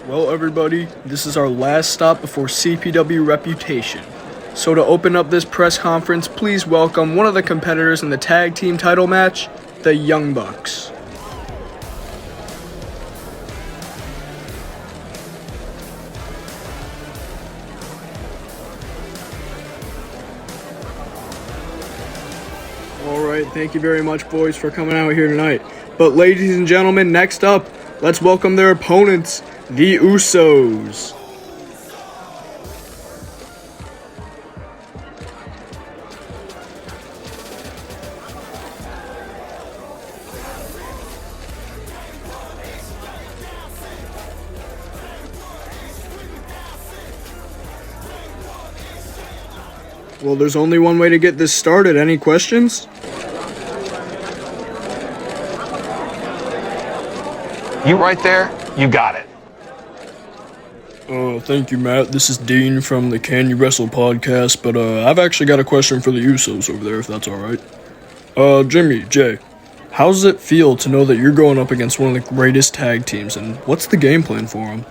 Well, everybody, this is our last stop before CPW Reputation. So to open up this press conference, please welcome one of the competitors in the tag team title match, the Young Bucks. Alright, thank you very much, boys, for coming out here tonight. But ladies and gentlemen, next up, let's welcome their opponents, the Usos. Well, there's only one way to get this started. Any questions? You right there, you got it. Thank you, Matt. This is Dean from the Can You Wrestle podcast, but I've actually got a question for the Usos over there, if that's alright. Jimmy, Jay, how does it feel to know that you're going up against one of the greatest tag teams, and what's the game plan for them?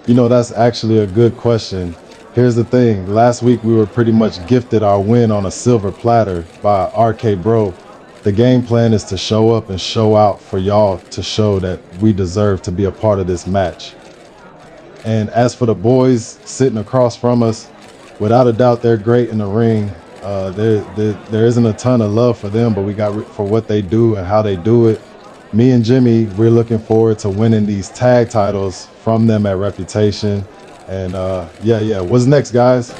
You know, that's actually a good question. Here's the thing. Last week, we were pretty much gifted our win on a silver platter by RK Bro. The game plan is to show up and show out for y'all to show that we deserve to be a part of this match. And as for the boys sitting across from us, without a doubt, they're great in the ring. There isn't a ton of love for them, but we got for what they do and how they do it. Me and Jimmy, we're looking forward to winning these tag titles from them at Reputation. And yeah. What's next, guys?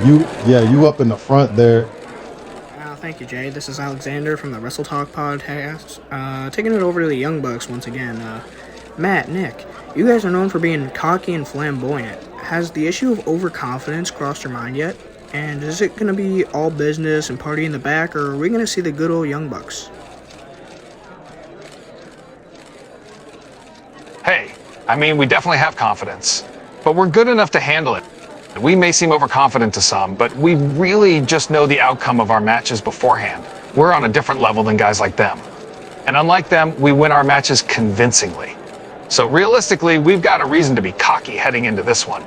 You up in the front there. Thank you, Jay. This is Alexander from the Wrestle Talk podcast. Taking it over to the Young Bucks once again. Matt, Nick, you guys are known for being cocky and flamboyant. Has the issue of overconfidence crossed your mind yet? And is it going to be all business and party in the back, or are we going to see the good old Young Bucks? Hey, I mean, we definitely have confidence, but we're good enough to handle it. We may seem overconfident to some, but we really just know the outcome of our matches beforehand. We're on a different level than guys like them. And unlike them, we win our matches convincingly. So realistically, we've got a reason to be cocky heading into this one.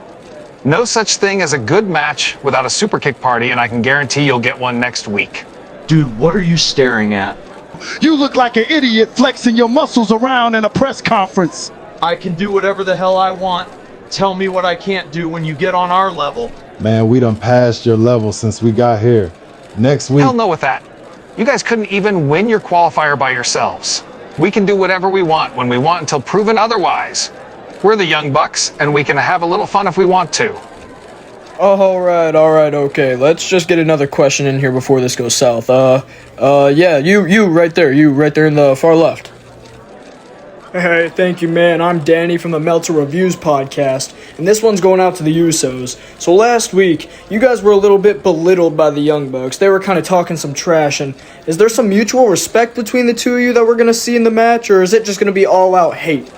No such thing as a good match without a super kick party, and I can guarantee you'll get one next week. Dude, what are you staring at? You look like an idiot flexing your muscles around in a press conference. I can do whatever the hell I want. Tell me what I can't do when you get on our level. Man, we done passed your level since we got here. Next week. Hell no with that. You guys couldn't even win your qualifier by yourselves. We can do whatever we want when we want until proven otherwise. We're the Young Bucks, and we can have a little fun if we want to. Alright, okay. Let's just get another question in here before this goes south. Yeah, you right there in the far left. Hey, thank you, man. I'm Danny from the Meltzer Reviews podcast, and this one's going out to the Usos. So last week, you guys were a little bit belittled by the Young Bucks. They were kind of talking some trash, and is there some mutual respect between the two of you that we're going to see in the match, or is it just going to be all-out hate?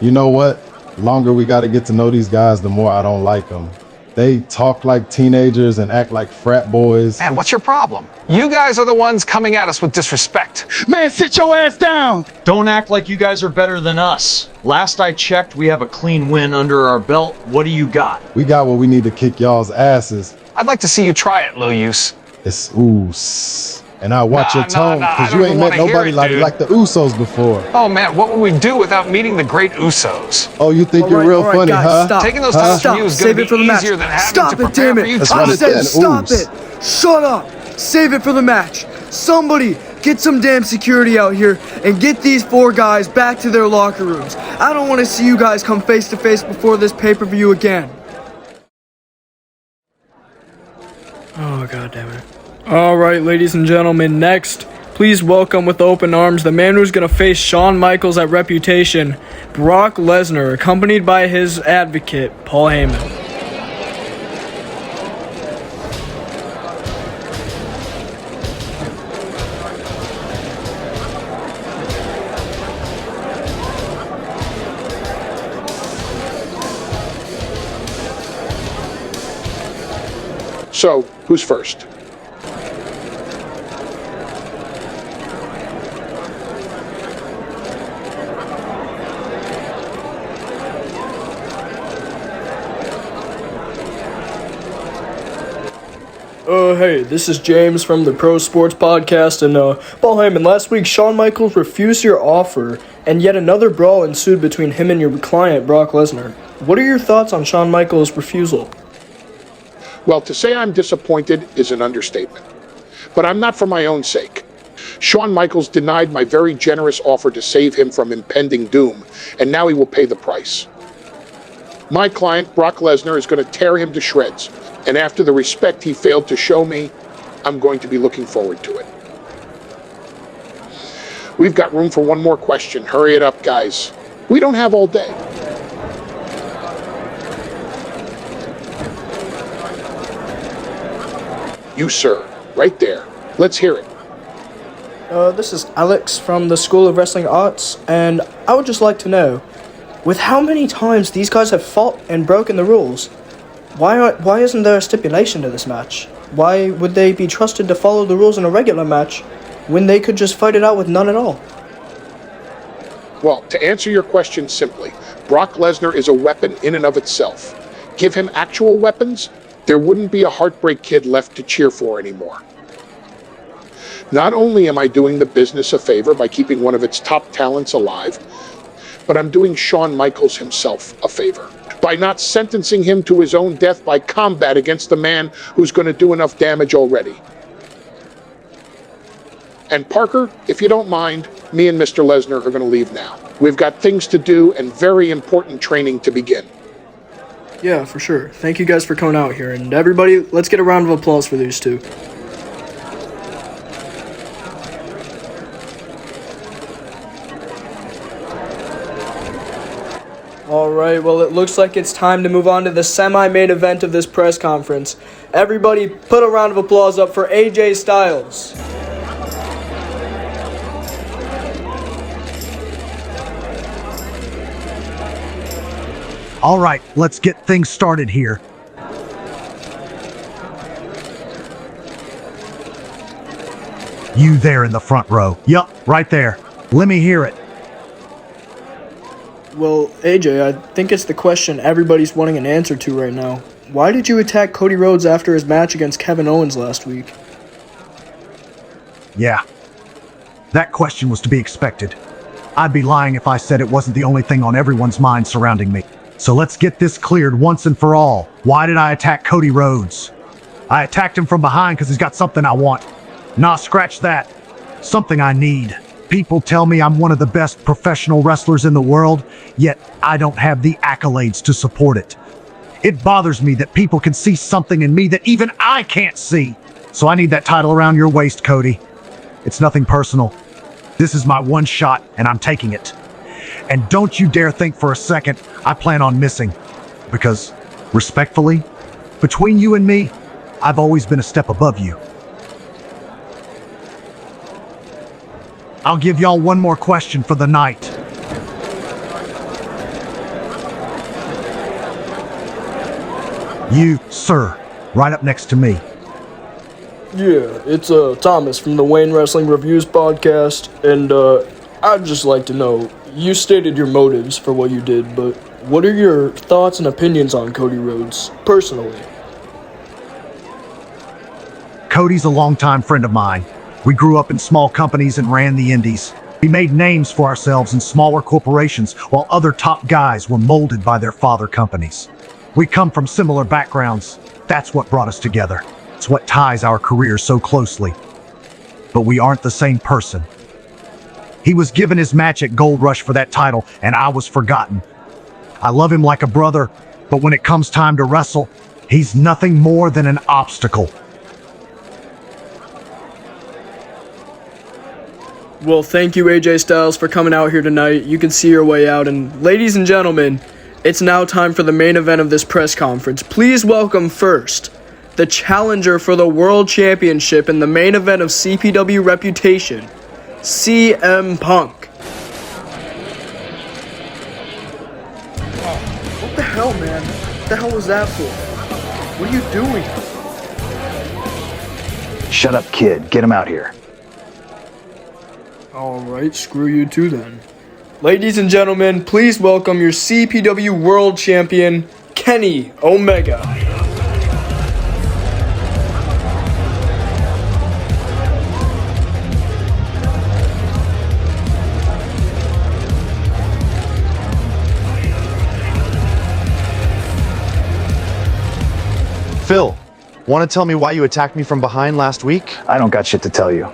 You know what? Longer we got to get to know these guys, the more I don't like them. They talk like teenagers and act like frat boys. Man, what's your problem? You guys are the ones coming at us with disrespect. Man, sit your ass down. Don't act like you guys are better than us. Last I checked, we have a clean win under our belt. What do you got? We got what we need to kick y'all's asses. I'd like to see you try it, Lil Use. It's oos. And I watch your tone, because I you don't ain't wanna met hear nobody it, like the Usos before. Oh man, what would we do without meeting the great Usos? Oh, you think you're real funny, guys, huh? Stop. Taking those titles from you is going to be Save it for the match. easier than having Stop to it, prepare damn for you it! Let's I run it said then. stop Ooze. it! Shut up! Save it for the match. Somebody get some damn security out here and get these four guys back to their locker rooms. I don't want to see you guys come face to face before this pay-per-view again. Oh, god damn it. Alright, ladies and gentlemen, next, please welcome with open arms the man who's going to face Shawn Michaels at Reputation, Brock Lesnar, accompanied by his advocate, Paul Heyman. So, who's first? Hey, this is James from the Pro Sports Podcast, and, Paul Heyman, last week Shawn Michaels refused your offer, and yet another brawl ensued between him and your client, Brock Lesnar. What are your thoughts on Shawn Michaels' refusal? Well, to say I'm disappointed is an understatement. But I'm not for my own sake. Shawn Michaels denied my very generous offer to save him from impending doom, and now he will pay the price. My client, Brock Lesnar, is going to tear him to shreds, and after the respect he failed to show me, I'm going to be looking forward to it. We've got room for one more question. Hurry it up, guys. We don't have all day. You, sir, right there. Let's hear it. This is Alex from the School of Wrestling Arts, and I would just like to know, with how many times these guys have fought and broken the rules, why isn't there a stipulation to this match? Why would they be trusted to follow the rules in a regular match when they could just fight it out with none at all? Well, to answer your question simply, Brock Lesnar is a weapon in and of itself. Give him actual weapons, there wouldn't be a Heartbreak Kid left to cheer for anymore. Not only am I doing the business a favor by keeping one of its top talents alive, but I'm doing Shawn Michaels himself a favor by not sentencing him to his own death by combat against the man who's going to do enough damage already. And Parker, if you don't mind, me and Mr. Lesnar are going to leave now. We've got things to do and very important training to begin. Yeah, for sure. Thank you guys for coming out here, and everybody, let's get a round of applause for these two. Alright, well, it looks like it's time to move on to the semi-main event of this press conference. Everybody, put a round of applause up for AJ Styles. All right, let's get things started here. You there in the front row. Yup, right there. Let me hear it. Well, AJ, I think it's the question everybody's wanting an answer to right now. Why did you attack Cody Rhodes after his match against Kevin Owens last week? Yeah, that question was to be expected. I'd be lying if I said it wasn't the only thing on everyone's mind surrounding me. So let's get this cleared once and for all. Why did I attack Cody Rhodes? I attacked him from behind because he's got something I want. Nah, scratch that. Something I need. People tell me I'm one of the best professional wrestlers in the world, yet I don't have the accolades to support it. It bothers me that people can see something in me that even I can't see. So I need that title around your waist, Cody. It's nothing personal. This is my one shot, and I'm taking it. And don't you dare think for a second I plan on missing. Because, respectfully, between you and me, I've always been a step above you. I'll give y'all one more question for the night. You, sir, right up next to me. Yeah, it's Thomas from the Wayne Wrestling Reviews podcast, and I'd just like to know, you stated your motives for what you did, but what are your thoughts and opinions on Cody Rhodes, personally? Cody's a longtime friend of mine. We grew up in small companies and ran the indies. We made names for ourselves in smaller corporations while other top guys were molded by their father companies. We come from similar backgrounds. That's what brought us together. It's what ties our careers so closely. But we aren't the same person. He was given his match at Gold Rush for that title, and I was forgotten. I love him like a brother, but when it comes time to wrestle, he's nothing more than an obstacle. Well, thank you, AJ Styles, for coming out here tonight. You can see your way out. And ladies and gentlemen, it's now time for the main event of this press conference. Please welcome first the challenger for the World Championship in the main event of CPW Reputation, CM Punk. What the hell, man? What the hell was that for? What are you doing? Shut up, kid. Get him out here. Alright, screw you too then. Ladies and gentlemen, please welcome your CPW World Champion, Kenny Omega. Phil, want to tell me why you attacked me from behind last week? I don't got shit to tell you.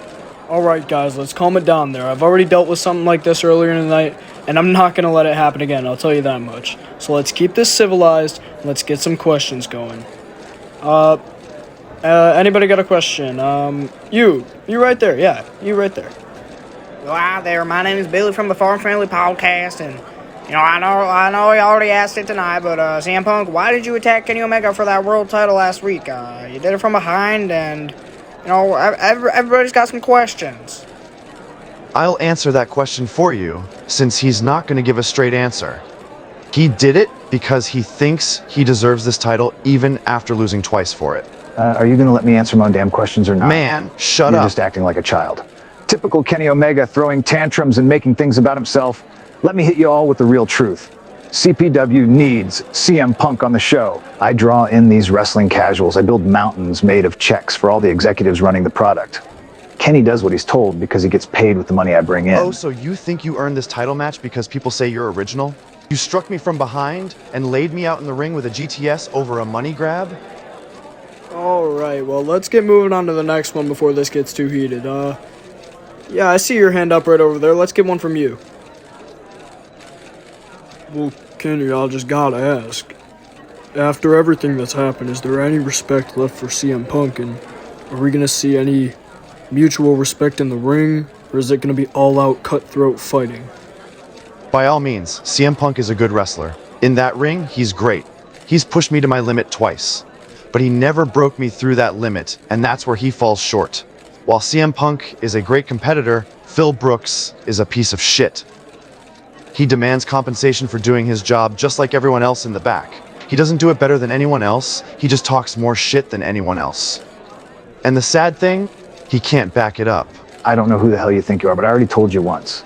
Alright guys, let's calm it down there. I've already dealt with something like this earlier in the night, and I'm not going to let it happen again, I'll tell you that much. So let's keep this civilized, and let's get some questions going. Anybody got a question? You right there, yeah, you right there. Well, hi there, my name is Billy from the Farm Friendly Podcast, and, I know you already asked it tonight, but, CM Punk, why did you attack Kenny Omega for that world title last week? You did it from behind, and, everybody's got some questions. I'll answer that question for you, since he's not going to give a straight answer. He did it because he thinks he deserves this title even after losing twice for it. Are you going to let me answer my own damn questions or not? Man, shut You're up. just acting like a child. Typical Kenny Omega, throwing tantrums and making things about himself. Let me hit you all with the real truth. CPW needs CM Punk on the show. I draw in these wrestling casuals. I build mountains made of checks for all the executives running the product. Kenny does what he's told because he gets paid with the money I bring in. Oh, so you think you earned this title match because people say you're original? You struck me from behind and laid me out in the ring with a GTS over a money grab? Alright, well, let's get moving on to the next one before this gets too heated. Yeah, I see your hand up right over there. Let's get one from you. Well, Kenny, I just gotta ask. After everything that's happened, is there any respect left for CM Punk? And are we gonna see any mutual respect in the ring? Or is it gonna be all-out cutthroat fighting? By all means, CM Punk is a good wrestler. In that ring, he's great. He's pushed me to my limit twice. But he never broke me through that limit, and that's where he falls short. While CM Punk is a great competitor, Phil Brooks is a piece of shit. He demands compensation for doing his job just like everyone else in the back. He doesn't do it better than anyone else, he just talks more shit than anyone else. And the sad thing, he can't back it up. I don't know who the hell you think you are, but I already told you once.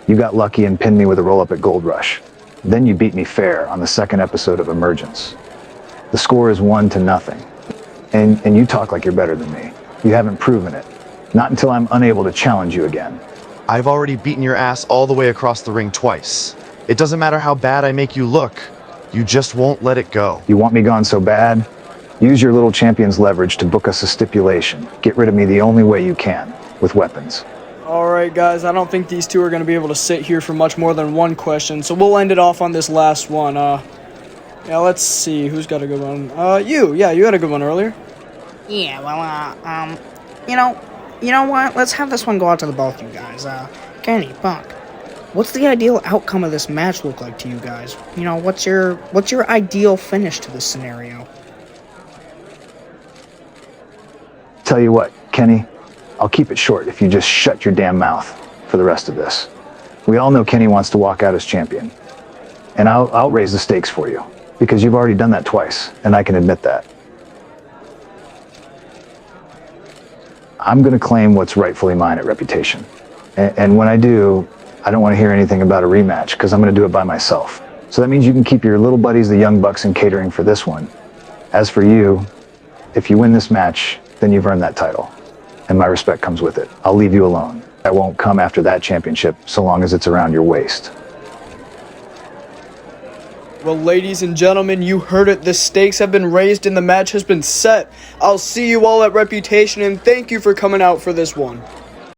You got lucky and pinned me with a roll-up at Gold Rush. Then you beat me fair on the second episode of Emergence. The score is 1-0. And you talk like you're better than me. You haven't proven it. Not until I'm unable to challenge you again. I've already beaten your ass all the way across the ring twice. It doesn't matter how bad I make you look. You just won't let it go. You want me gone so bad? Use your little champion's leverage to book us a stipulation. Get rid of me the only way you can, with weapons. Alright guys, I don't think these two are going to be able to sit here for much more than one question, so we'll end it off on this last one. Yeah, let's see, who's got a good one? You had a good one earlier. Yeah, well, you know what? Let's have this one go out to the both of you guys. Kenny, Punk, what's the ideal outcome of this match look like to you guys? What's your ideal finish to this scenario? Tell you what, Kenny, I'll keep it short if you just shut your damn mouth for the rest of this. We all know Kenny wants to walk out as champion. And I'll raise the stakes for you, because you've already done that twice, and I can admit that. I'm going to claim what's rightfully mine at Reputation. And when I do, I don't want to hear anything about a rematch, because I'm going to do it by myself. So that means you can keep your little buddies, the Young Bucks, in catering for this one. As for you, if you win this match, then you've earned that title. And my respect comes with it. I'll leave you alone. I won't come after that championship so long as it's around your waist. Well, ladies and gentlemen, you heard it. The stakes have been raised and the match has been set. I'll see you all at Reputation, and thank you for coming out for this one.